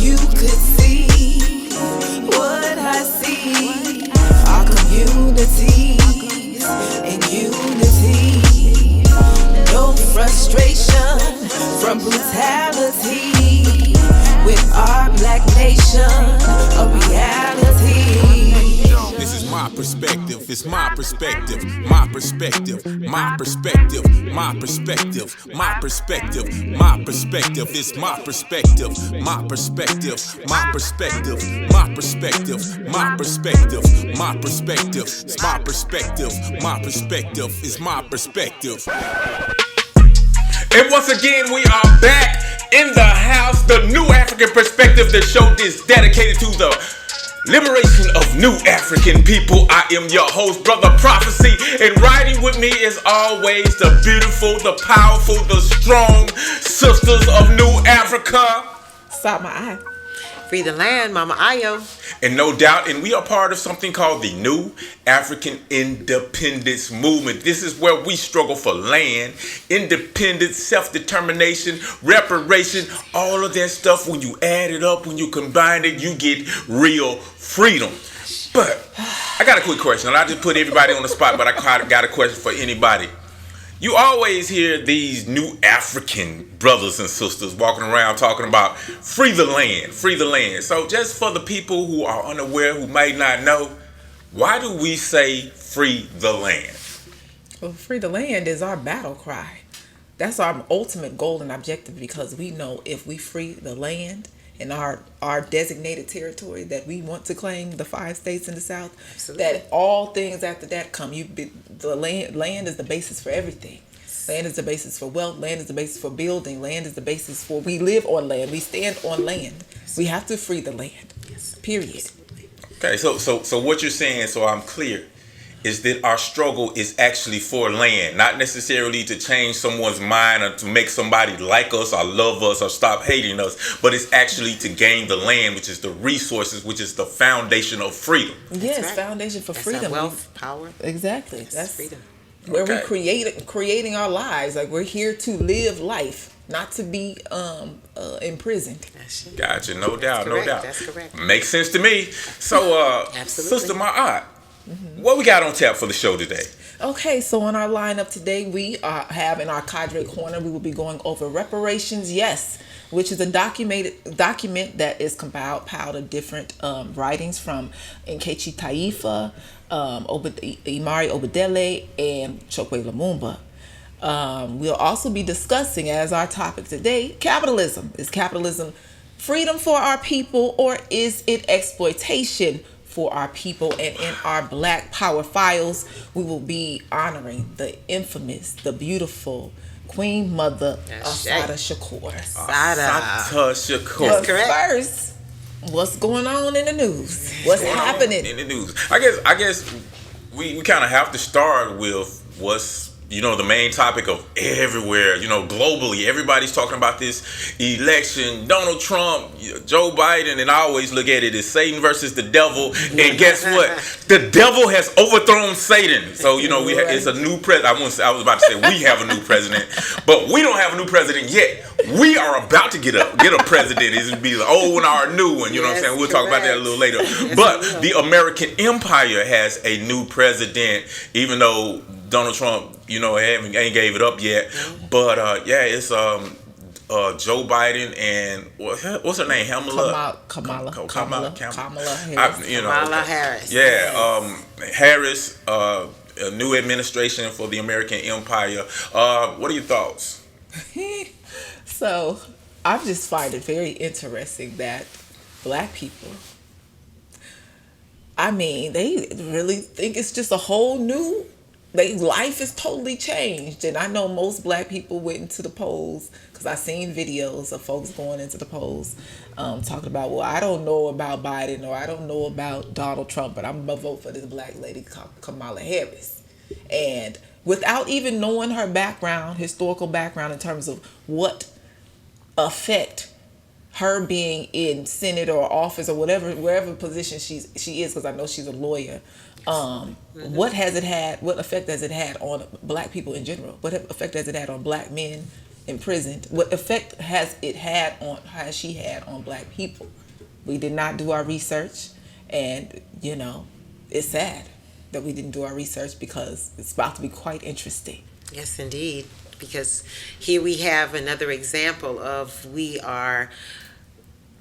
you could see what I see, our communities in unity, no frustration from brutality, with our black nation a reality. This is my perspective, it's my perspective, my perspective, my perspective, my perspective, my perspective, my perspective, it's my perspective, my perspective, my perspective, my perspective, my perspective, my perspective, it's my perspective, my perspective, it's my perspective. And once again, we are back in the house, the New African Perspective, the show is dedicated to the liberation of new African people. I am your host, Brother Prophecy, and riding with me is always the beautiful, the powerful, the strong sisters of New Africa. Stop my eye. Free the land, Mama Ayo. And no doubt, and we are part of something called the New African Independence Movement. This is where we struggle for land, independence, self-determination, reparation, all of that stuff. When you add it up, when you combine it, you get real freedom. But I got a quick question, and I just put everybody on the spot, but I got a question for anybody. You always hear these new African brothers and sisters walking around talking about free the land, free the land. So just for the people who are unaware, who might not know, why do we say free the land? Well, free the land is our battle cry. That's our ultimate goal and objective, because we know if we free the land in our designated territory that we want to claim, the 5 states in the South, absolutely, that all things after that come. The land is the basis for everything. Land is the basis for wealth. Land is the basis for building. Land is the basis for, we live on land. We stand on land. We have to free the land. Period. Okay, so what you're saying, so I'm clear, is that our struggle is actually for land, not necessarily to change someone's mind or to make somebody like us or love us or stop hating us, but it's actually to gain the land, which is the resources, which is the foundation of freedom. Yes, right. Foundation for freedom. Wealth, power. Exactly. That's freedom. Where Okay. we creating our lives. Like, we're here to live life, not to be imprisoned. Gotcha, no doubt, no doubt. That's correct. Makes sense to me. So, Absolutely. Sister Ma'at, what we got on tap for the show today? Okay, so on our lineup today, we have in our cadre corner, we will be going over Reparations Yes, which is a document that is compiled of different writings from Nkechi Taifa, Imari Obadele, and Chokwe Lumumba. We'll also be discussing, as our topic today, capitalism. Is capitalism freedom for our people, or is it exploitation for our people? And in our Black Power Files, we will be honoring the infamous, the beautiful Queen Mother Assata Shakur. Assata Shakur. But first, what's going on in the news? What's happening in the news? I guess we kind of have to start with what's, the main topic of everywhere, globally. Everybody's talking about this election, Donald Trump, Joe Biden, and I always look at it as Satan versus the devil. And guess what? The devil has overthrown Satan. So, it's a new president. I was about to say we have a new president, but we don't have a new president yet. We are about to get a president. It'll be the old one or a new one. You know what I'm saying? We'll talk about that a little later. But the American Empire has a new president, even though Donald Trump, ain't gave it up yet. But it's Joe Biden and what's her name? Kamala Harris. Yeah, Harris. A new administration for the American Empire. What are your thoughts? So, I just find it very interesting that Black people, they really think it's just a whole new, life is totally changed. And I know most Black people went into the polls, because I seen videos of folks going into the polls talking about, well, I don't know about Biden, or I don't know about Donald Trump, but I'm going to vote for this Black lady, Kamala Harris. And without even knowing her background, historical background, in terms of what effect her being in Senate or office or wherever position she is, because I know she's a lawyer. What has it had? What effect has it had on Black people in general? What effect has it had on Black men imprisoned. What effect has she had on black people? We did not do our research, and it's sad that we didn't do our research because it's about to be quite interesting. Yes, indeed. Because here we have another example of we are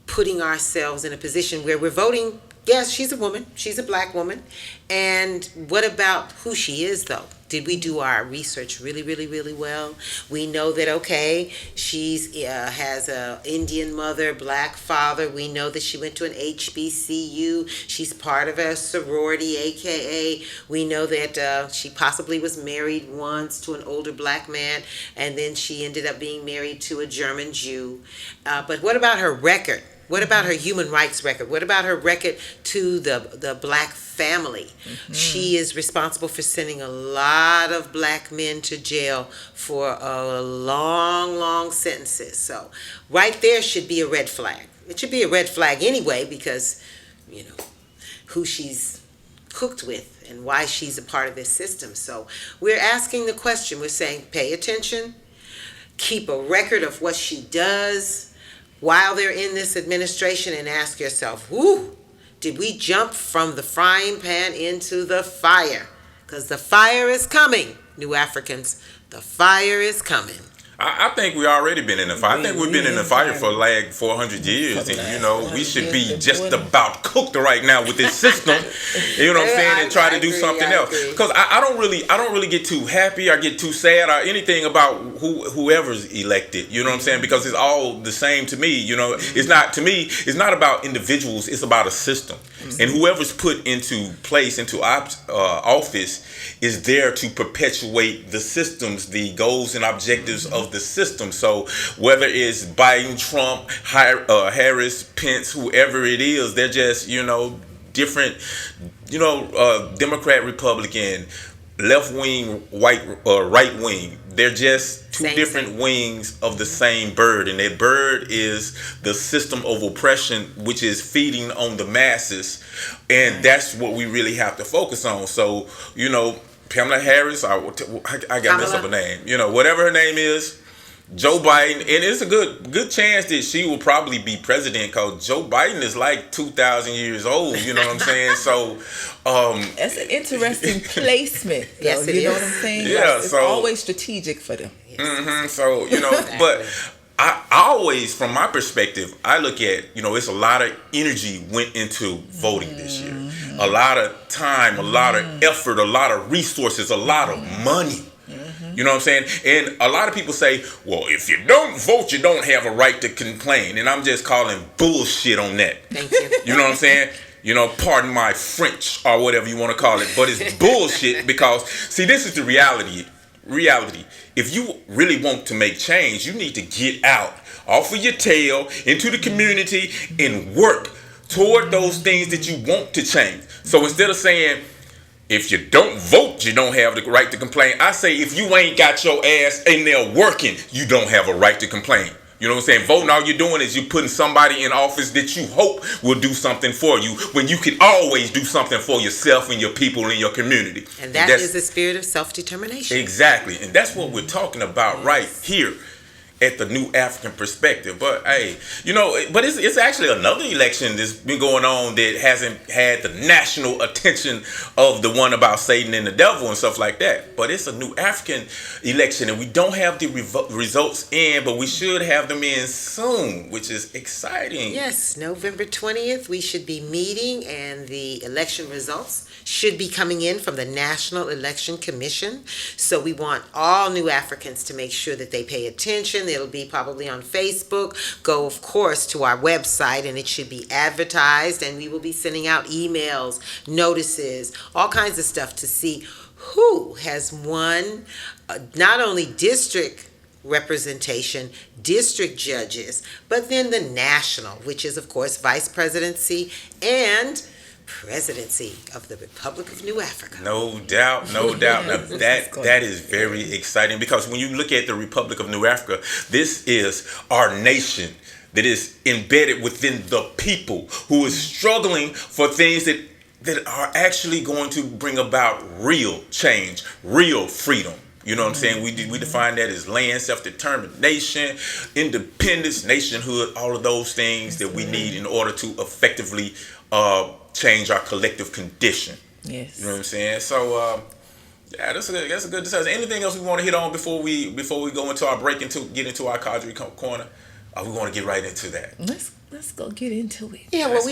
putting ourselves in a position where we're voting. Yes, she's a woman. She's a black woman. And what about who she is, though? Did we do our research really, really, really well? We know that, okay, she's has a Indian mother, black father. We know that she went to an HBCU. She's part of a sorority, a.k.a. We know that she possibly was married once to an older black man, and then she ended up being married to a German Jew. But what about her record? What about her human rights record? What about her record to the black family? She is responsible for sending a lot of black men to jail for long, long sentences. So right there should be a red flag. It should be a red flag anyway because, who she's cooked with and why she's a part of this system. So we're asking the question. We're saying pay attention, keep a record of what she does while they're in this administration, and ask yourself, did we jump from the frying pan into the fire? Because the fire is coming, New Africans. The fire is coming. I think we already been in the fire. I think we've been in the fire for like 400 years, and we should be just about cooked right now with this system. You know what I'm saying? And try to do something else. Because I don't really get too happy or get too sad or anything about whoever's elected. You know what I'm saying? Because it's all the same to me. It's not about individuals. It's about a system. And whoever's put into place, into office, is there to perpetuate the systems, the goals and objectives of the system. So whether it's Biden, Trump, Harris, Pence, whoever it is, they're just, different, Democrat, Republican, left wing, right wing. They're just two different wings of the same bird. And that bird is the system of oppression, which is feeding on the masses. And that's what we really have to focus on. So, Pamela Harris, I got messed up her name. Whatever her name is, Joe Biden, and it's a good chance that she will probably be president because Joe Biden is like 2,000 years old. You know what I'm saying? So that's an interesting placement. Yes, it is. You know what I'm saying? Yeah, it's always strategic for them. So but I always, from my perspective, I look at it's a lot of energy went into voting this year, a lot of time, a lot of effort, a lot of resources, a lot of money. You know what I'm saying? And a lot of people say, well, if you don't vote, you don't have a right to complain. And I'm just calling bullshit on that. Thank you. You know what I'm saying? Pardon my French or whatever you want to call it. But it's bullshit because, see, this is the reality. If you really want to make change, you need to get out off of your tail into the community and work toward those things that you want to change. So instead of saying, if you don't vote, you don't have the right to complain, I say if you ain't got your ass in there working, you don't have a right to complain. You know what I'm saying? Voting, all you're doing is you're putting somebody in office that you hope will do something for you when you can always do something for yourself and your people and your community. And that is the spirit of self-determination. Exactly. And that's what we're talking about right here at the New Afrikan Perspective. But hey, but it's actually another election that's been going on that hasn't had the national attention of the one about Satan and the devil and stuff like that. But it's a New African election, and we don't have the results in, but we should have them in soon, which is exciting. Yes, November 20th, we should be meeting, and the election results should be coming in from the National Election Commission. So we want all New Africans to make sure that they pay attention. It'll be probably on Facebook. Go, of course, to our website, and it should be advertised, and we will be sending out emails, notices, all kinds of stuff to see who has won not only district representation, district judges, but then the national, which is, of course, vice presidency and presidency of the Republic of New Africa. No doubt. Now that is very exciting because when you look at the Republic of New Africa, this is our nation that is embedded within the people who is struggling for things that are actually going to bring about real change, real freedom. You know what I'm saying? We define that as land, self-determination, independence, nationhood, all of those things that we need in order to effectively change our collective condition. Yes. You know what I'm saying? So yeah, that's a good discussion. Anything else we want to hit on before we go into our break and get into our cadre corner? We want to get right into that. Let's go get into it. Yeah, well,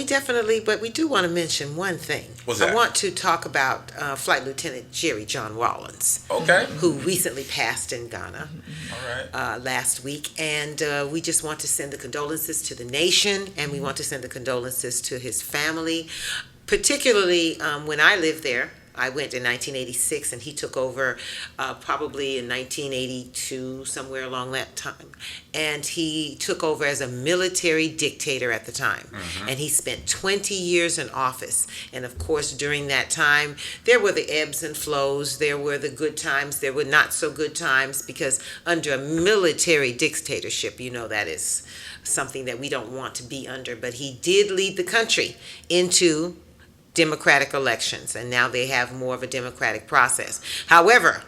but we do want to mention one thing. What's that? I want to talk about Flight Lieutenant Jerry John Rawlins. Okay. Who recently passed in Ghana. All right. Last week. And we just want to send the condolences to the nation, and we want to send the condolences to his family, particularly when I lived there. I went in 1986, and he took over probably in 1982, somewhere along that time. And he took over as a military dictator at the time. Mm-hmm. And he spent 20 years in office. And of course, during that time, there were the ebbs and flows. There were the good times. There were not so good times, because under a military dictatorship, that is something that we don't want to be under. But he did lead the country into democratic elections, and now they have more of a democratic process. However,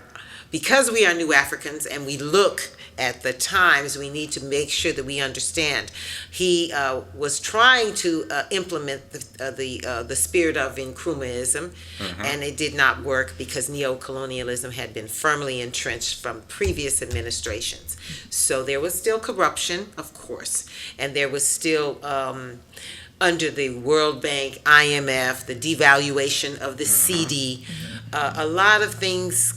because we are new Africans and we look at the times, we need to make sure that we understand. He was trying to implement the spirit of Nkrumahism, and it did not work because neo-colonialism had been firmly entrenched from previous administrations. So there was still corruption, of course, and there was still under the World Bank, IMF, the devaluation of the CD, a lot of things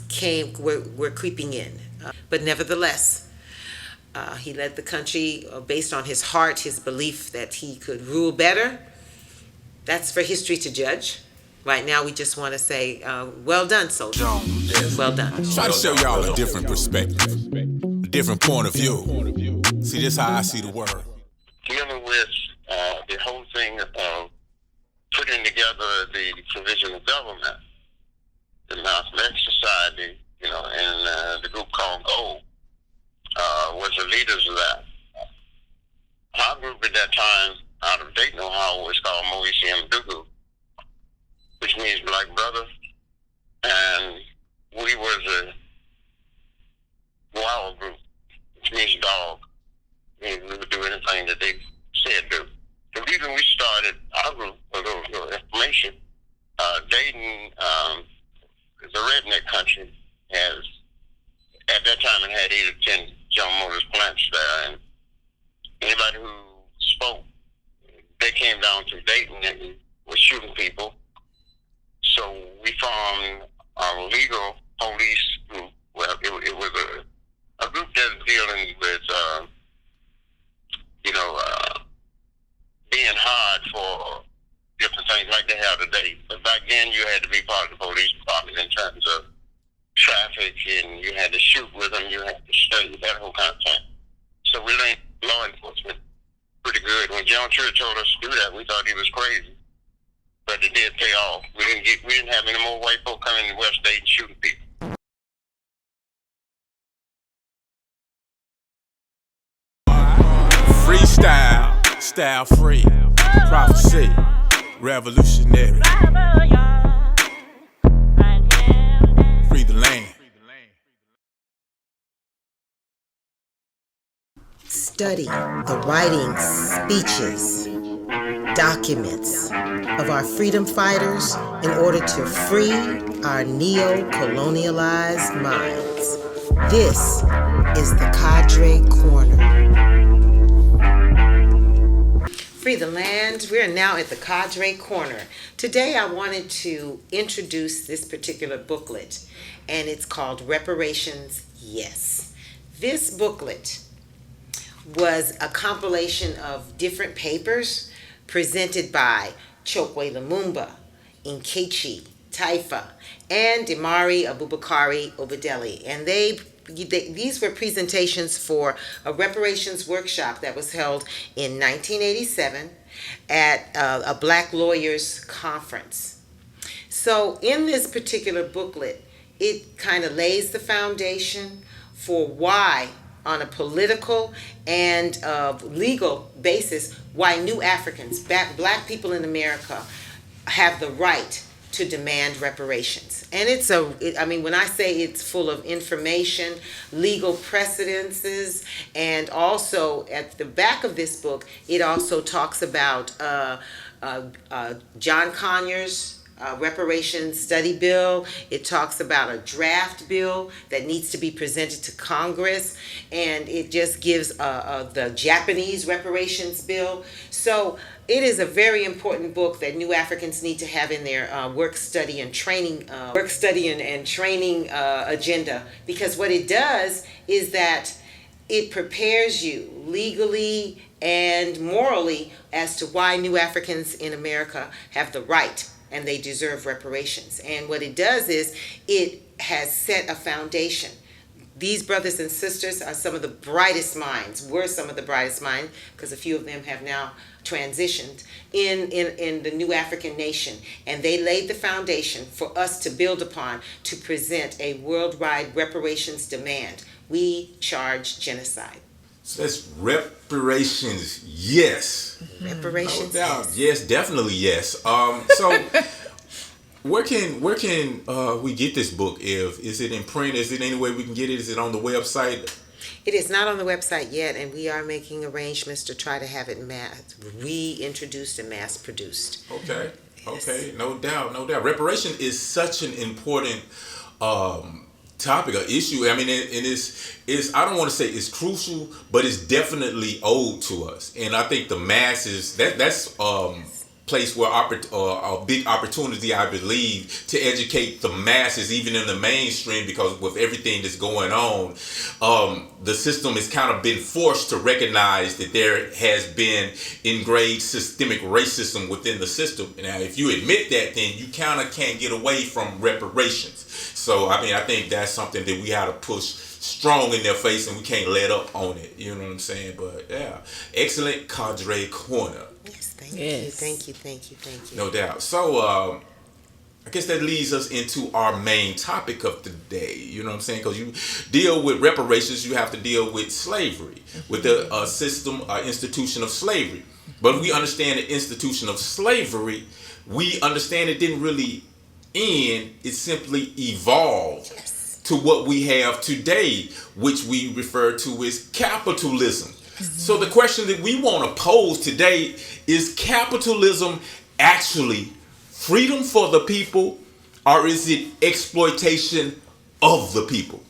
were creeping in. But nevertheless, he led the country based on his heart, his belief that he could rule better. That's for history to judge. Right now, we just want to say, well done, soldier. Well done. Try to show y'all a different perspective, a different point of view. See, this is how I see the world. Dealing with the whole thing of putting together the provisional government, the Malcolm X Society, and the group called GOLD was the leaders of that. Our group at that time, out of Dayton, Ohio, was called Moisi Mdugu, which means Black Brother, and we was a wild group, which means dog. We would do anything that they said do. The reason we started our group, for a little information, Dayton is a redneck country. At that time, it had 8 or 10 General Motors plants there, and anybody who spoke, they came down to Dayton and was shooting people. So we formed a legal police group. Well, it was a group that was dealing with being hard for different things like they have today. But back then, you had to be part of the police department in terms of traffic, and you had to shoot with them, you had to study, that whole kind of thing. So we learned law enforcement pretty good. When John Church told us to do that, we thought he was crazy. But it did pay off. We didn't have any more white folk coming to West Dayton shooting people. Freestyle, style free, prophecy, revolutionary. Free the land. Study the writings, speeches, documents of our freedom fighters in order to free our neo-colonialized minds. This is the Cadre Corner. Free the land. We're now at the Cadre Corner. Today I wanted to introduce this particular booklet, and it's called Reparations, Yes. This booklet was a compilation of different papers presented by Chokwe Lumumba, Nkechi Taifa, and Imari Abubakari Obadeli. And these were presentations for a reparations workshop that was held in 1987 at a Black Lawyers Conference. So in this particular booklet, it kind of lays the foundation for why, on a political and legal basis, why new Africans, black people in America, have the right to demand reparations. And I mean, when I say it's full of information, legal precedences, and also at the back of this book, it also talks about John Conyers' reparations study bill. It talks about a draft bill that needs to be presented to Congress, and it just gives the Japanese reparations bill. So it is a very important book that new Africans need to have in their work study and training agenda, because what it does is that it prepares you legally and morally as to why new Africans in America have the right and they deserve reparations. And what it does is it has set a foundation. These brothers and sisters are some of the brightest minds, were some of the brightest minds, because a few of them have now transitioned in the new African nation. And they laid the foundation for us to build upon to present a worldwide reparations demand. We charge genocide. So that's reparations, yes. Reparations, No doubt. yes. Yes, definitely yes. So where can we get this book? Is it in print? Is it any way we can get it? Is it on the website? It is not on the website yet, and we are making arrangements to try to have it reintroduced and mass produced. Okay. Yes. Okay. No doubt. No doubt. Reparation is such an important topic or issue. I mean, and it's I don't want to say it's crucial, but it's definitely owed to us. And I think the masses that's place where a big opportunity, I believe, to educate the masses, even in the mainstream, because with everything that's going on, the system has kind of been forced to recognize that there has been ingrained systemic racism within the system. Now, if you admit that, then you kind of can't get away from reparations. So, I mean, I think that's something that we have to push strong in their face, and we can't let up on it. You know what I'm saying? But yeah, excellent cadre corner. Yes, Yes. thank you. No doubt. So, I guess that leads us into our main topic of the day. You know what I'm saying? Because you deal with reparations, you have to deal with slavery, with the institution of slavery. But we understand the institution of slavery. We understand it didn't really end. It simply evolved to what we have today, which we refer to as capitalism. So the question that we want to pose today is capitalism actually freedom for the people, or is it exploitation of the people?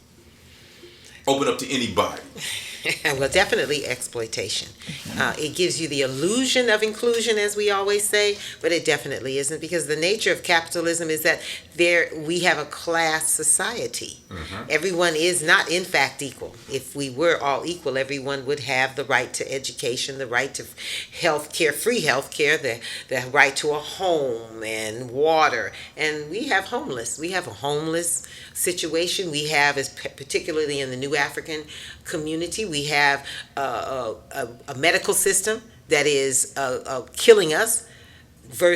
Open up to anybody. Well, definitely exploitation. It gives you the illusion of inclusion, as we always say, but it definitely isn't, because the nature of capitalism is that we have a class society. Everyone is not, in fact, equal. If we were all equal, everyone would have the right to education, the right to health care, free health care, the right to a home and water. And we have homeless. We have a homeless situation. We have, particularly in the new African community, we have a medical system that is killing us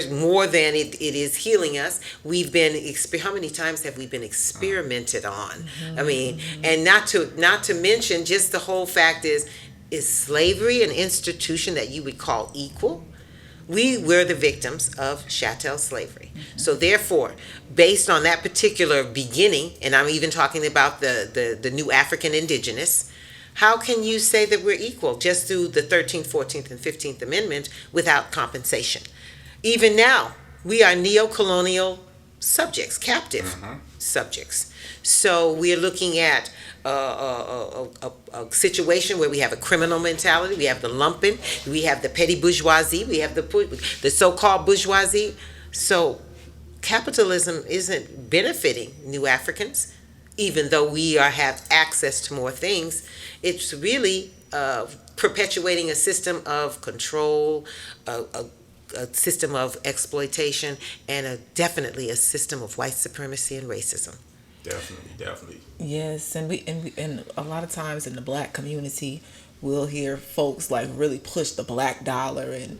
more than it is healing us. We've been how many times have we been experimented on? I mean, and not to mention just the whole fact is slavery an institution that you would call equal? We were the victims of chattel slavery. So therefore, based on that particular beginning, and I'm even talking about the new African indigenous, how can you say that we're equal just through the 13th, 14th, and 15th Amendment without compensation? Even now, we are neo-colonial subjects, captive subjects. So we're looking at a situation where we have a criminal mentality, we have the lumpen, we have the petty bourgeoisie, we have the so-called bourgeoisie. So capitalism isn't benefiting new Africans, even though we have access to more things. It's really perpetuating a system of control, a system of exploitation, and definitely a system of white supremacy and racism. Definitely. Yes, and a lot of times in the black community, we'll hear folks like really push the black dollar and,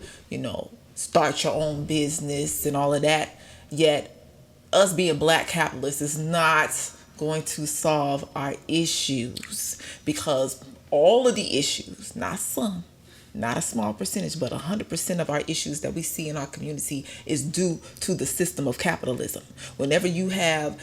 start your own business and all of that. Yet us being black capitalists is not going to solve our issues, because all of the issues, not some, not a small percentage, but 100% of our issues that we see in our community is due to the system of capitalism. Whenever you have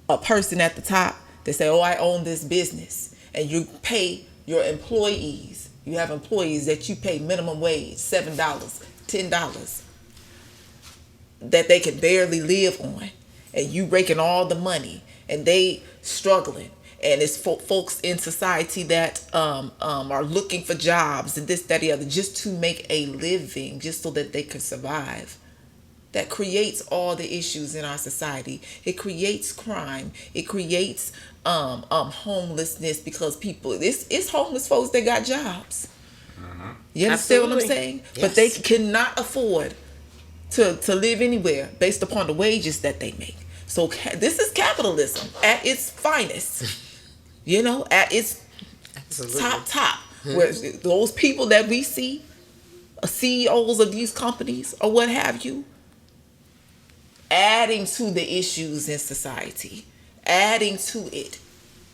a person at the top that say, oh, I own this business, and you pay your employees, you have employees that you pay minimum wage, $7, $10, that they can barely live on, and you raking all the money, and they struggling, and it's folks in society that are looking for jobs and this, that, the other, just to make a living, just so that they can survive. That creates all the issues in our society. It creates crime. It creates homelessness, because people, it's homeless folks that got jobs. You understand what I'm saying? Yes. But they cannot afford to live anywhere based upon the wages that they make. So this is capitalism at its finest. At its top. Where those people that we see, CEOs of these companies or what have you, adding to the issues in society, adding to it,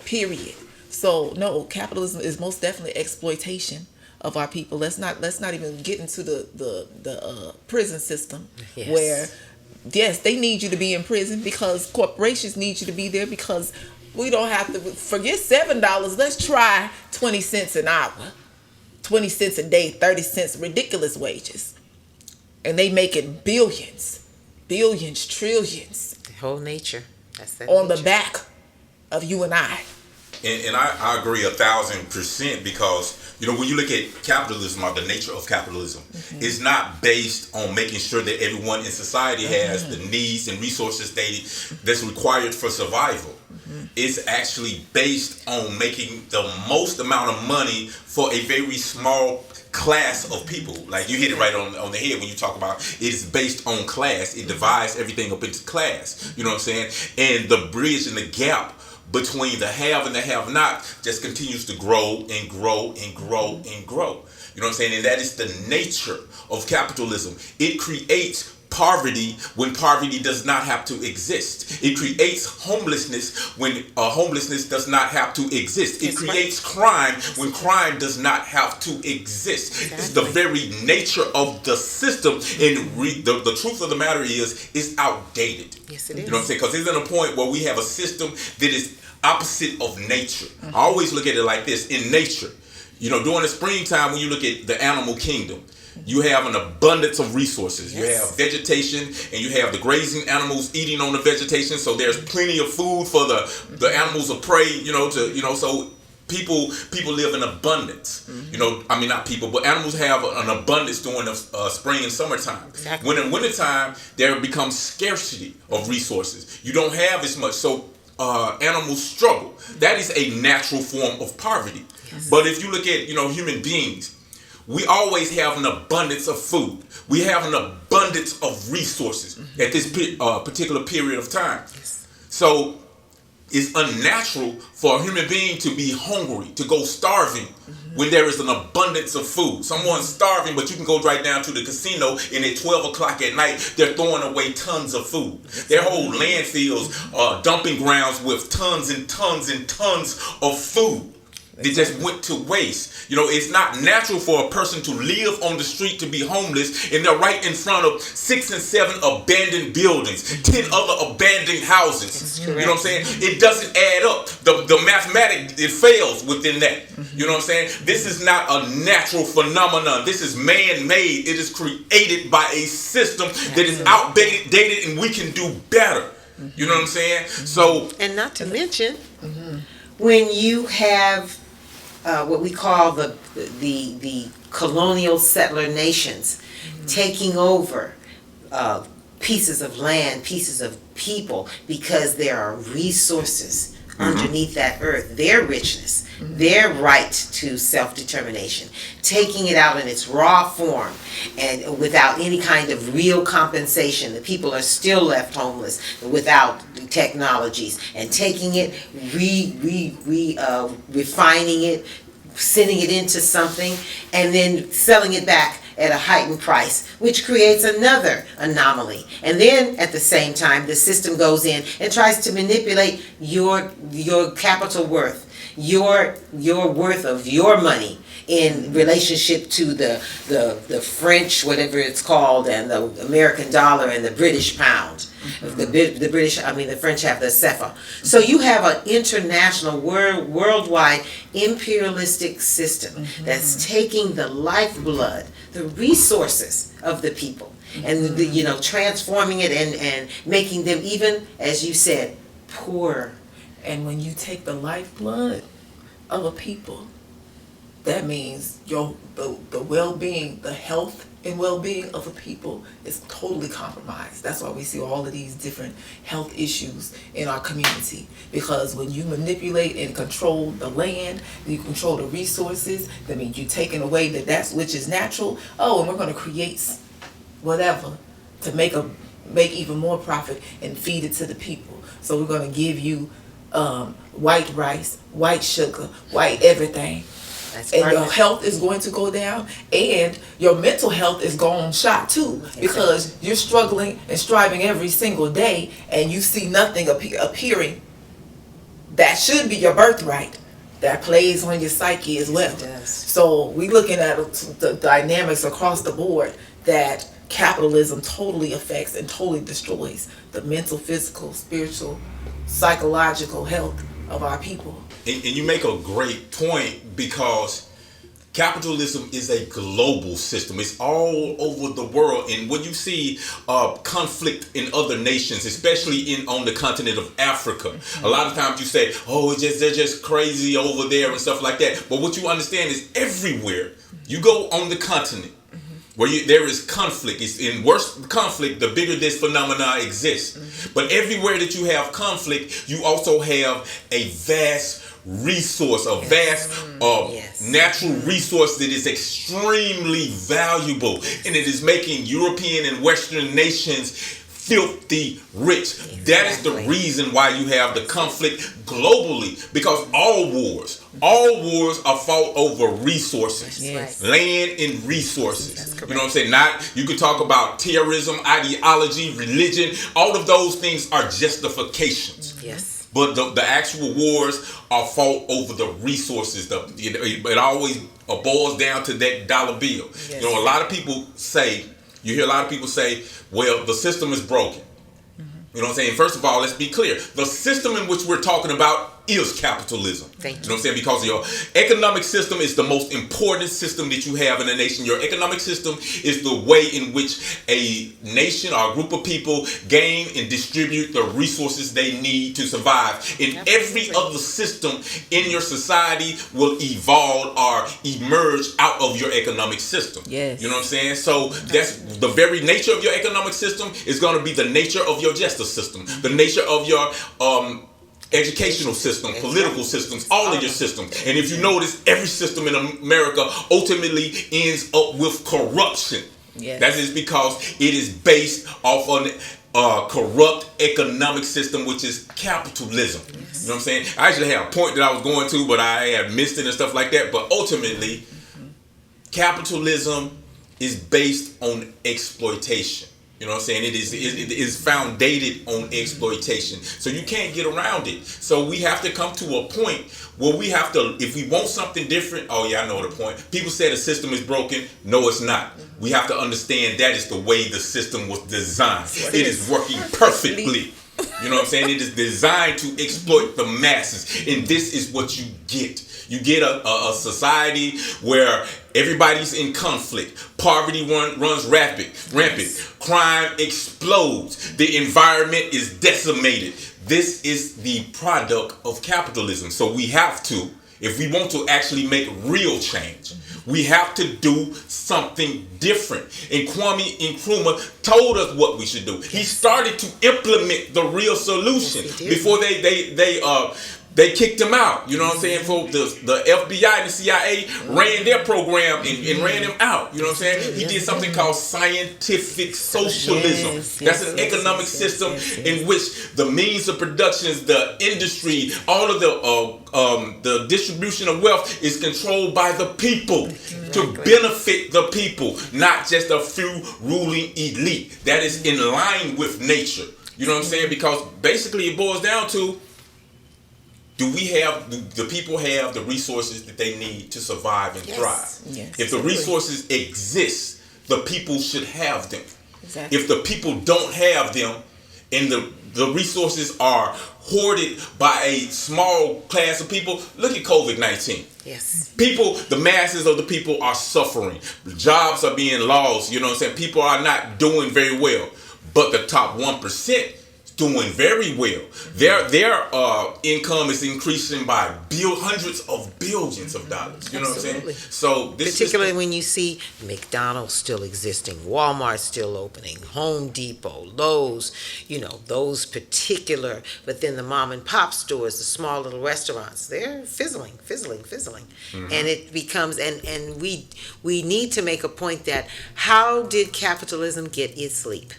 period. So no, capitalism is most definitely exploitation of our people. Let's not even get into the prison system. Yes. Where yes, they need you to be in prison because corporations need you to be there, because we don't have to forget $7. Let's try 20 cents an hour, 20 cents a day, 30 cents, ridiculous wages. And they making billions, trillions. The whole nature. That's that on nature. The back of you and I. And I agree 1,000%, because when you look at capitalism, or the nature of capitalism, it's not based on making sure that everyone in society has the needs and resources that's required for survival. It's actually based on making the most amount of money for a very small class of people. Like, you hit it right on the head when you talk about it is based on class. It divides everything up into class. You know what I'm saying? And the bridge and the gap between the have and the have not just continues to grow and grow and grow and grow. You know what I'm saying? And that is the nature of capitalism. It creates poverty when poverty does not have to exist. It creates homelessness when homelessness does not have to exist. It creates crime when crime does not have to exist. Exactly. It's the very nature of the system, and the truth of the matter is, it's outdated. Yes, it is. You know what I'm saying? Because it's in a point where we have a system that is opposite of nature. I always look at it like this. In nature, during the springtime, when you look at the animal kingdom, you have an abundance of resources. Yes. You have vegetation, and you have the grazing animals eating on the vegetation. So there's plenty of food for the animals of prey. So people live in abundance. Not people, but animals have an abundance during the spring and summertime. Exactly. When in wintertime, there becomes scarcity of resources. You don't have as much. So animals struggle. That is a natural form of poverty. Yes. But if you look at human beings, we always have an abundance of food. We have an abundance of resources at this particular period of time. Yes. So it's unnatural for a human being to be hungry, to go starving when there is an abundance of food. Someone's starving, but you can go right down to the casino, and at 12 o'clock at night, they're throwing away tons of food. Their whole landfills are dumping grounds with tons and tons and tons of food. They just went to waste. It's not natural for a person to live on the street, to be homeless, and they're right in front of 6 and 7 abandoned buildings, 10 other abandoned houses. You know what I'm saying? It doesn't add up. The mathematics, it fails within that. You know what I'm saying? This is not a natural phenomenon. This is man-made. It is created by a system that is outdated, and we can do better. You know what I'm saying? So, and not to mention, when you have what we call the colonial settler nations taking over pieces of land, pieces of people, because there are resources underneath that earth, their richness, their right to self-determination, taking it out in its raw form and without any kind of real compensation. The people are still left homeless without technologies, and taking it, refining it, sending it into something, and then selling it back at a heightened price, which creates another anomaly. And then at the same time, the system goes in and tries to manipulate your capital worth, your worth of your money, in relationship to the French, whatever it's called, and the American dollar and the British pound. The French have the CFA. So you have an international, worldwide imperialistic system that's taking the lifeblood, the resources of the people, and transforming it and making them, even as you said, poorer. And when you take the lifeblood of a people, that means the well-being, the health and well-being of a people is totally compromised. That's why we see all of these different health issues in our community. Because when you manipulate and control the land, you control the resources, that means you're taking away that which is natural. Oh, and we're going to create whatever to make even more profit and feed it to the people. So we're going to give you white rice, white sugar, white everything. And your health is going to go down, and your mental health is going shot too, because you're struggling and striving every single day, and you see nothing appearing that should be your birthright, that plays on your psyche as well. So we're looking at the dynamics across the board that capitalism totally affects and totally destroys the mental, physical, spiritual, psychological health of our people. And you make a great point, because capitalism is a global system. It's all over the world. And when you see conflict in other nations, especially on the continent of Africa, a lot of times you say, oh, they're just crazy over there and stuff like that. But what you understand is everywhere you go on the continent where there is conflict, it's in worse conflict, the bigger this phenomena exists. But everywhere that you have conflict, you also have a vast resource, a vast natural resource that is extremely valuable, and it is making European and Western nations filthy rich. That is the reason why you have the conflict globally, because all wars are fought over resources, land and resources. You know what I'm saying? You could talk about terrorism, ideology, religion. All of those things are justifications. Yes. But the actual wars are fought over the resources. It always boils down to that dollar bill. Yes. You know, you hear a lot of people say, well, the system is broken. You know what I'm saying? First of all, let's be clear. The system in which we're talking about is capitalism. Thank you. You know what I'm saying? Because your economic system is the most important system that you have in a nation. Your economic system is the way in which a nation or a group of people gain and distribute the resources they need to survive. And every other system in your society will evolve or emerge out of your economic system. Yes. You know what I'm saying? So that's the very nature of your economic system is going to be the nature of your justice system, the nature of your educational system, political systems, all of your systems. And if you notice, every system in America ultimately ends up with corruption. Yes. That is because it is based off on a corrupt economic system, which is capitalism. Yes. You know what I'm saying? I actually had a point that I was going to, but I had missed it and stuff like that. But ultimately, capitalism is based on exploitation. You know what I'm saying? It is founded on exploitation. So you can't get around it. So we have to come to a point where we have to, if we want something different, oh yeah, I know the point. People say the system is broken. No, it's not. We have to understand that is the way the system was designed. It is working perfectly. You know what I'm saying? It is designed to exploit the masses. And this is what you get. You get a society where everybody's in conflict. Poverty runs rampant. Crime explodes. The environment is decimated. This is the product of capitalism. So we have to, if we want to actually make real change, we have to do something different. And Kwame Nkrumah told us what we should do. He started to implement the real solution before they kicked him out. You know what I'm saying? For the FBI and the CIA ran their program and ran him out. You know what I'm saying? He did something called scientific socialism. That's an economic system in which the means of production, the industry, all of the distribution of wealth is controlled by the people to benefit the people, not just a few ruling elite. That is in line with nature. You know what I'm saying? Because basically it boils down to do the people have the resources that they need to survive and thrive? Yes. If the resources exist, the people should have them. Exactly. If the people don't have them, and the resources are hoarded by a small class of people, look at COVID-19. Yes. People, the masses of the people are suffering. Jobs are being lost. You know what I'm saying? People are not doing very well. But the top 1% is doing very well. Their income is increasing by hundreds of billions of dollars. You know Absolutely. what I'm saying? So this particularly when you see McDonald's still existing, Walmart still opening, Home Depot, Lowe's, those particular, but then the mom and pop stores, the small little restaurants, they're fizzling. Mm-hmm. And it becomes, and we need to make a point that how did capitalism get its sleep?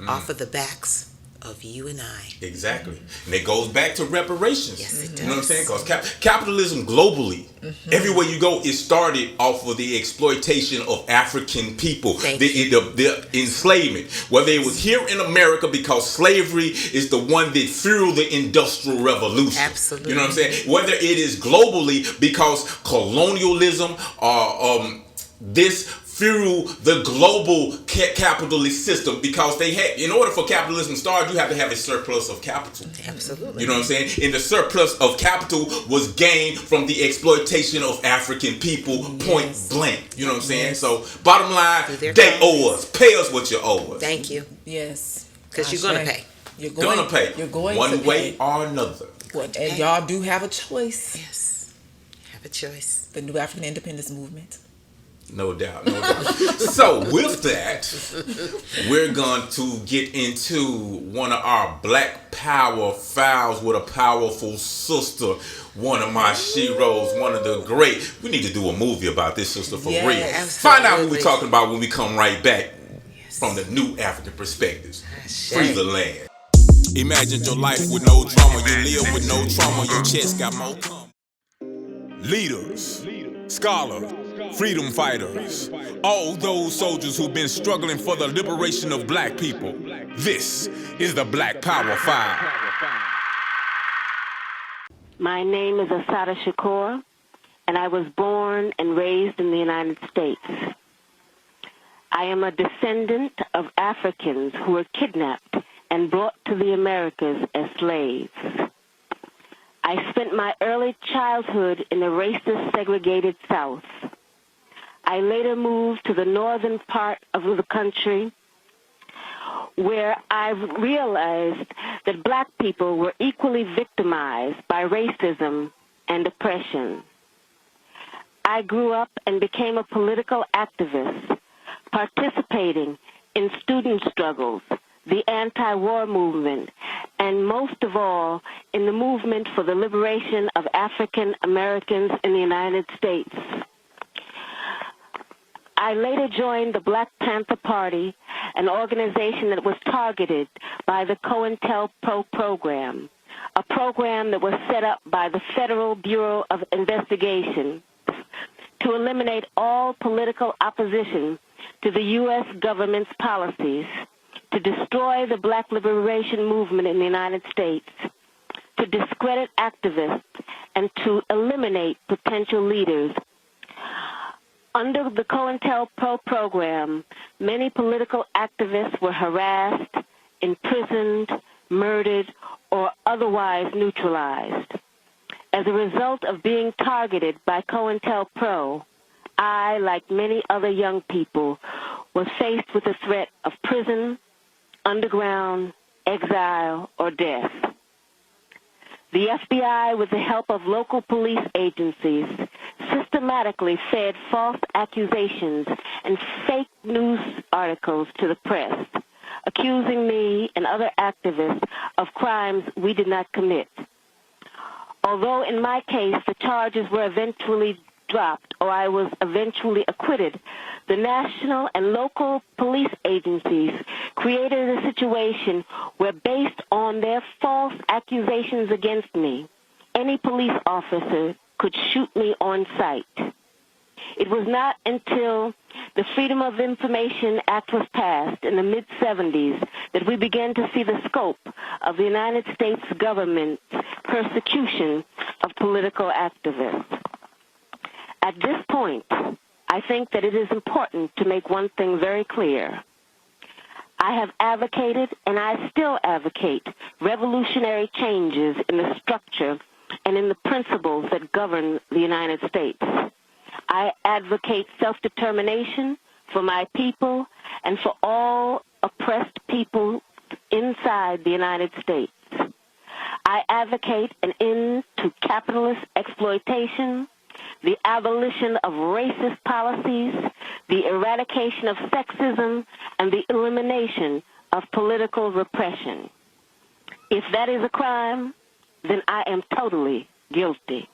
Off of the backs of you and I. Exactly. And it goes back to reparations. Yes, it does. You know what I'm saying? Because capitalism globally, everywhere you go, it started off of the exploitation of African people. The enslavement. Whether it was here in America because slavery is the one that fueled the Industrial Revolution. Absolutely. You know what I'm saying? Whether it is globally because colonialism this fuel the global capitalist system, because they had, in order for capitalism to start, you have to have a surplus of capital. Absolutely. You know what I'm saying? And the surplus of capital was gained from the exploitation of African people, point blank. You know what I'm saying? Yes. So bottom line, they owe us. Pay us what you owe us. Thank you. Yes. Because you're going to pay. You're Gonna pay. You're going one to way pay. or another. And y'all do have a choice. Yes. Have a choice. The new African independence movement. No doubt. So with that, we're going to get into one of our Black Power files with a powerful sister, one of my sheroes, one of the great. We need to do a movie about this sister for real. Absolutely. Find out what we're talking about when we come right back from the new African Perspectives. Free the land. Imagine your life with no drama. You live with no trauma. Your chest got more cum. Leaders, scholars, freedom fighters, all those soldiers who've been struggling for the liberation of black people. This is the Black Power File. My name is Assata Shakur, and I was born and raised in the United States. I am a descendant of Africans who were kidnapped and brought to the Americas as slaves. I spent my early childhood in the racist, segregated South. I later moved to the northern part of the country, where I realized that black people were equally victimized by racism and oppression. I grew up and became a political activist, participating in student struggles, the anti-war movement, and most of all, in the movement for the liberation of African Americans in the United States. I later joined the Black Panther Party, an organization that was targeted by the COINTELPRO program, a program that was set up by the Federal Bureau of Investigation to eliminate all political opposition to the U.S. government's policies, to destroy the black liberation movement in the United States, to discredit activists, and to eliminate potential leaders. Under the COINTELPRO program, many political activists were harassed, imprisoned, murdered, or otherwise neutralized. As a result of being targeted by COINTELPRO, I, like many other young people, was faced with the threat of prison, underground, exile, or death. The FBI, with the help of local police agencies, systematically fed false accusations and fake news articles to the press, accusing me and other activists of crimes we did not commit. Although in my case the charges were eventually dropped or I was eventually acquitted, the national and local police agencies created a situation where, based on their false accusations against me, any police officer could shoot me on sight. It was not until the Freedom of Information Act was passed in the mid-'70s that we began to see the scope of the United States government's persecution of political activists. At this point, I think that it is important to make one thing very clear. I have advocated, and I still advocate, revolutionary changes in the structure and in the principles that govern the United States. I advocate self-determination for my people and for all oppressed people inside the United States. I advocate an end to capitalist exploitation, the abolition of racist policies, the eradication of sexism, and the elimination of political repression. If that is a crime, then I am totally guilty.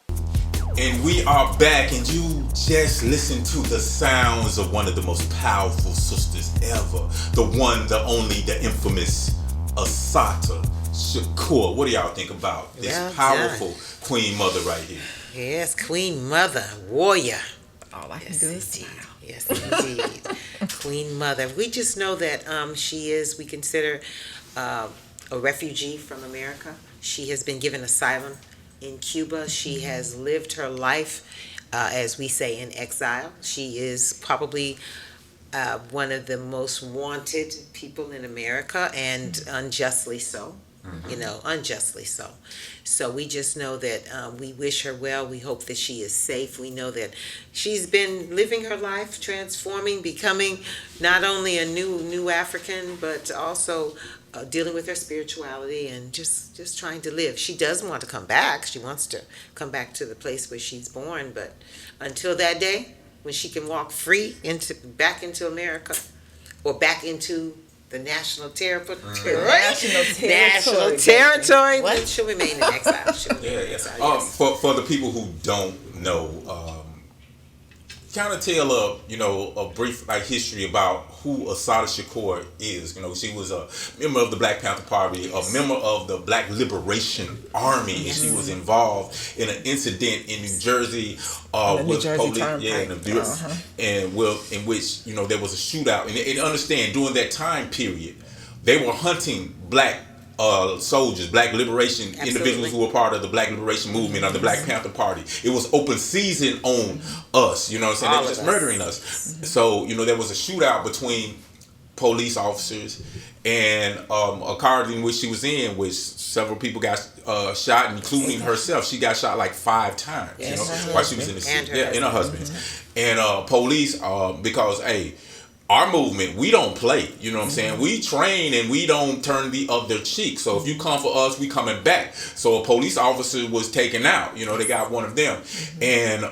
And we are back, and you just listened to the sounds of one of the most powerful sisters ever. The one, the only, the infamous Assata Shakur. What do y'all think about this powerful Queen Mother right here? Yes, Queen Mother, warrior. All I can do is smile. Yes, indeed. Queen Mother. We just know that she is, we consider a refugee from America. She has been given asylum in Cuba. She has lived her life, as we say, in exile. She is probably one of the most wanted people in America, and unjustly so. You know, unjustly so. So we just know that we wish her well. We hope that she is safe. We know that she's been living her life, transforming, becoming not only a new African, but also dealing with her spirituality and just trying to live. She does want to come back. She wants to come back to the place where she's born. But until that day, when she can walk free back into America, or back into the national territory. National territory. What? She'll remain in exile. Yes. For the people who don't know, kind of tell a brief history about who Assata Shakur is. You know, she was a member of the Black Panther Party, a member of the Black Liberation Army, and she was involved in an incident in New Jersey with police, in which there was a shootout. And understand, during that time period, they were hunting black soldiers, black liberation individuals who were part of the Black Liberation Movement or the Black Panther Party. It was open season on us, you know what I'm saying? They were just murdering us. So, there was a shootout between police officers and a car in which she was in, which several people got shot, including herself. She got shot like 5 times, while she was in the city. And her husband. And police, because, our movement, we don't play, you know what I'm saying? We train and we don't turn the other cheek. So if you come for us, we coming back. So a police officer was taken out, they got one of them. And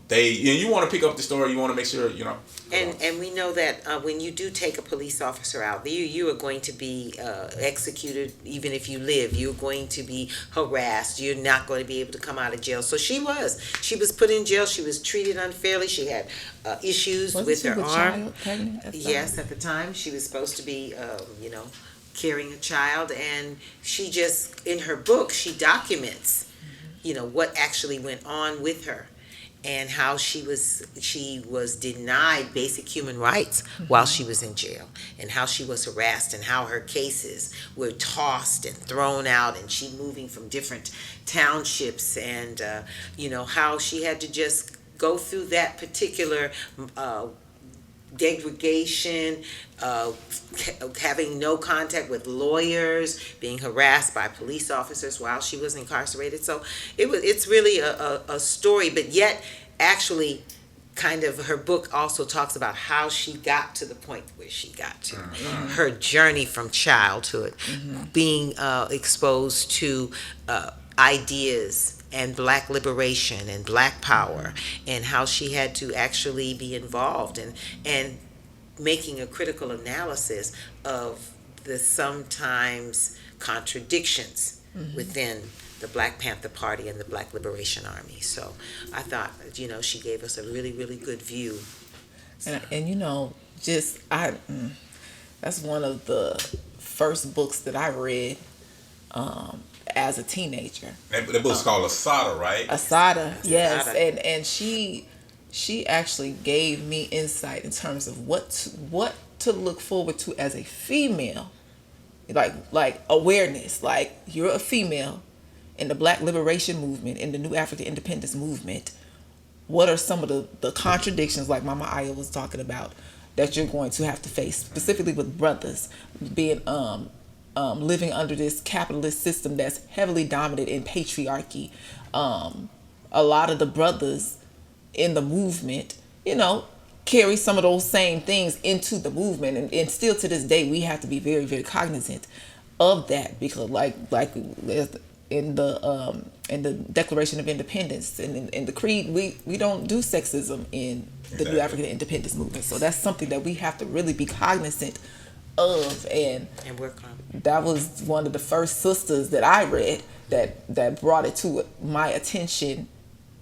you want to pick up the story, you want to make sure, And we know that when you do take a police officer out, you are going to be executed. Even if you live, you're going to be harassed. You're not going to be able to come out of jail. So she was put in jail. She was treated unfairly. She had issues with her arm. Yes, at the time she was supposed to be, carrying a child, and she just, in her book, she documents, what actually went on with her. And how she was denied basic human rights while she was in jail, and how she was harassed, and how her cases were tossed and thrown out, and she moving from different townships, and how she had to just go through that particular degradation, having no contact with lawyers, being harassed by police officers while she was incarcerated. So it's really a story, but yet actually kind of her book also talks about how she got to the point where she got to. Her journey from childhood, being exposed to ideas and black liberation and black power, and how she had to actually be involved and making a critical analysis of the sometimes contradictions within the Black Panther Party and the Black Liberation Army. So I thought, she gave us a really, really good view. And that's one of the first books that I read as a teenager. That book's called Assata, right? Assata, yes. And she actually gave me insight in terms of what to look forward to as a female. Like awareness. Like, you're a female. in the Black Liberation Movement, in the New African Independence Movement, what are some of the contradictions, like Mama Aya was talking about, that you're going to have to face, specifically with brothers being living under this capitalist system that's heavily dominated in patriarchy. A lot of the brothers in the movement, carry some of those same things into the movement, and still to this day we have to be very, very cognizant of that, because like in the Declaration of Independence and in the Creed, we don't do sexism in the New African Independence Movement. So that's something that we have to really be cognizant of, and work on. that was one of the first sisters that I read that brought it to my attention,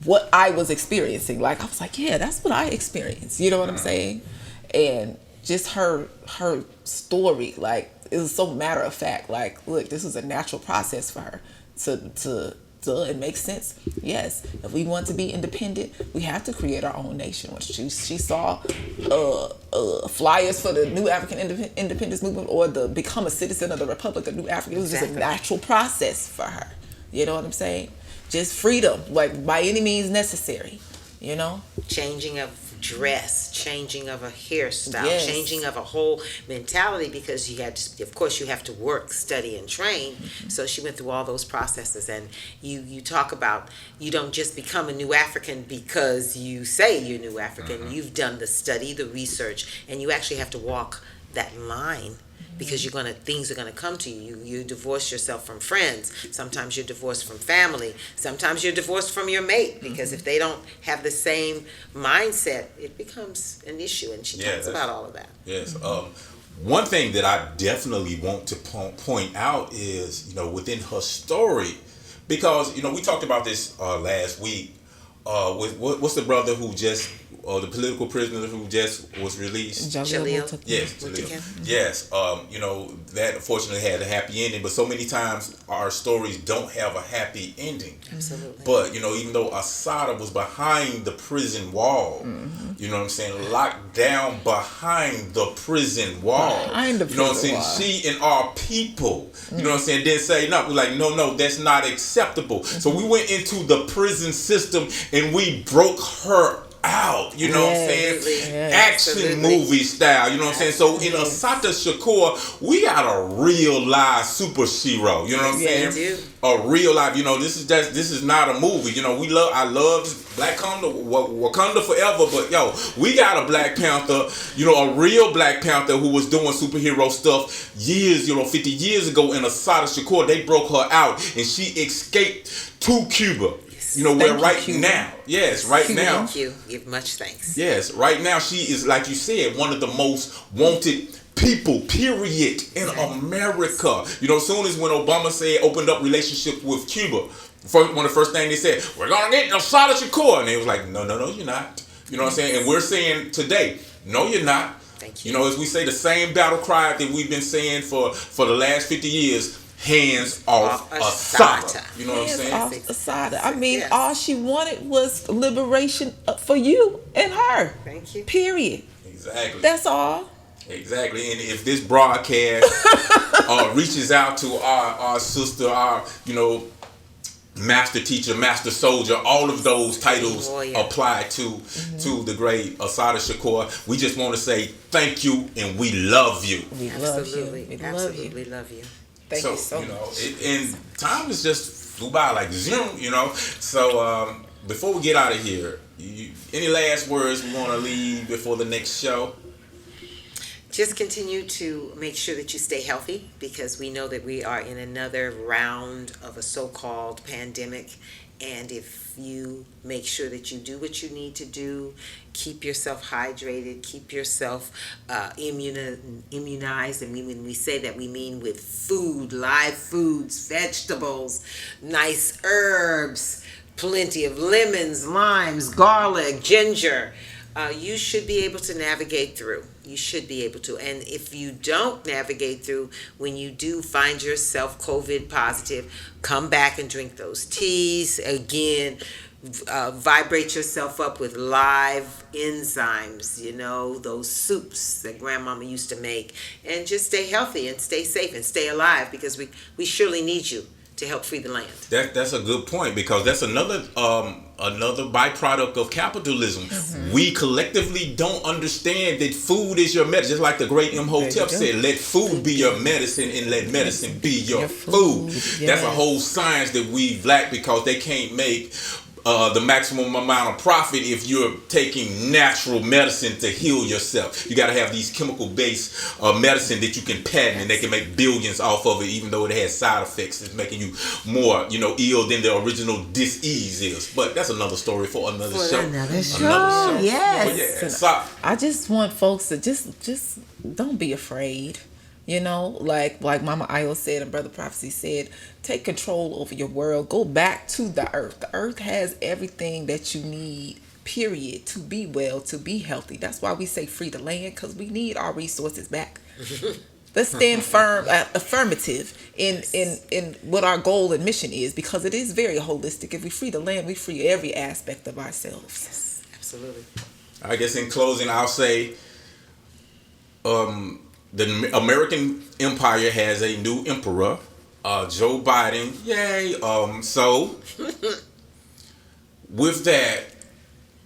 what I was experiencing. Like, I was like, yeah, that's what I experienced. You know what I'm saying? And just her story, like, it was so matter of fact. Like, look, this was a natural process for her to it makes sense. Yes, if we want to be independent, we have to create our own nation. When she saw flyers for the New African Independence Movement, or the become a citizen of the Republic of New Africa, it was just a natural process for her. You know what I'm saying? Just freedom, like, by any means necessary. Changing of dress, changing of a hairstyle, Yes. changing of a whole mentality, because of course you have to work, study, and train. So she went through all those processes, and you talk about, you don't just become a New African because you say you're New African. You've done the study, the research, and you actually have to walk that line, because things are gonna come to you. You divorce yourself from friends. Sometimes you're divorced from family. Sometimes you're divorced from your mate, because if they don't have the same mindset, it becomes an issue. And she talks about all of that. Yes. One thing that I definitely want to point out is, within her story, because, we talked about this last week with what's the brother who just, the political prisoner who just was released? Jaleel. Yes, Jaleel. Yes. That unfortunately had a happy ending, but so many times our stories don't have a happy ending. Absolutely. But, even though Assata was behind the prison wall, you know what I'm saying, locked down behind the prison wall. Behind the prison wall. You know what I'm saying? She and our people, you know what I'm saying, didn't say no. We're like, no, that's not acceptable. So we went into the prison system and we broke her out, you know what I'm saying? Yes. Action movie style, you know what I'm saying? So in Assata Shakur, we got a real live superhero, you know what I'm saying? A real life, this is not a movie. I love Black Wakanda forever, but we got a Black Panther, a real Black Panther who was doing superhero stuff years, 50 years ago in Assata Shakur. They broke her out and she escaped to Cuba. Where right now, now. Thank you. Give much thanks. Yes, right now she is, like you said, one of the most wanted people, period, in America. As soon as when Obama said opened up relationship with Cuba, one of the first things they said, we're gonna get Assata Shakur, and they was like, no, you're not. You know what I'm saying? And we're saying today, no, you're not. Thank you. As we say the same battle cry that we've been saying for the last 50 years. Hands off Assata. You know what I'm saying? Hands off Assata. I mean, all she wanted was liberation for you and her. Thank you. Period. Exactly. That's all. Exactly. And if this broadcast reaches out to our sister, our, master teacher, master soldier, all of those titles apply to the great Assata Shakur. We just want to say thank you and we love you. We absolutely love you. Thank you so much. And time is just flew by like zoom, So before we get out of here, any last words we want to leave before the next show? Just continue to make sure that you stay healthy, because we know that we are in another round of a so-called pandemic. And if you make sure that you do what you need to do, keep yourself hydrated, keep yourself immunized. And when we say that, we mean with food, live foods, vegetables, nice herbs, plenty of lemons, limes, garlic, ginger. You should be able to navigate through. You should be able to. And if you don't navigate through, when you do find yourself COVID positive, come back and drink those teas. Again, vibrate yourself up with live enzymes, those soups that grandmama used to make. And just stay healthy and stay safe and stay alive, because we surely need you to help free the land. That's a good point, because that's another byproduct of capitalism. We collectively don't understand that food is your medicine. Just like the great Imhotep said, let food be your medicine and let medicine be your food. Yes. That's a whole science that we've lacked, because they can't make the maximum amount of profit if you're taking natural medicine to heal yourself. You got to have these chemical-based medicine that you can patent, and they can make billions off of it, even though it has side effects. It's making you more, ill than the original disease is. But that's another story for another show. Another show. Yes. But yeah, so, I just want folks to just don't be afraid. Like Mama Io said and Brother Prophecy said, take control over your world. Go back to the earth. The earth has everything that you need, period, to be well, to be healthy. That's why we say free the land, because we need our resources back. Let's stand firm, affirmative in what our goal and mission is, because it is very holistic. If we free the land, we free every aspect of ourselves. Yes, absolutely. I guess in closing, I'll say, the American empire has a new emperor, Joe Biden. Yay! So with that,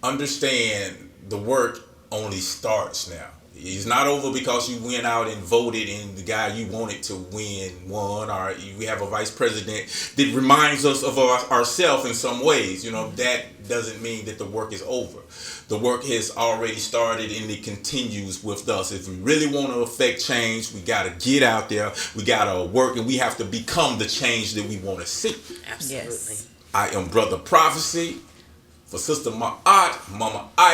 understand the work only starts now. It's not over because you went out and voted and the guy you wanted to win won, or we have a vice president that reminds us of ourselves in some ways. That doesn't mean that the work is over. The work has already started, and it continues with us. If we really want to affect change, we got to get out there, we got to work, and we have to become the change that we want to see. Absolutely. Yes. I am Brother Prophecy. For Sister Ma'at, Mama Aya,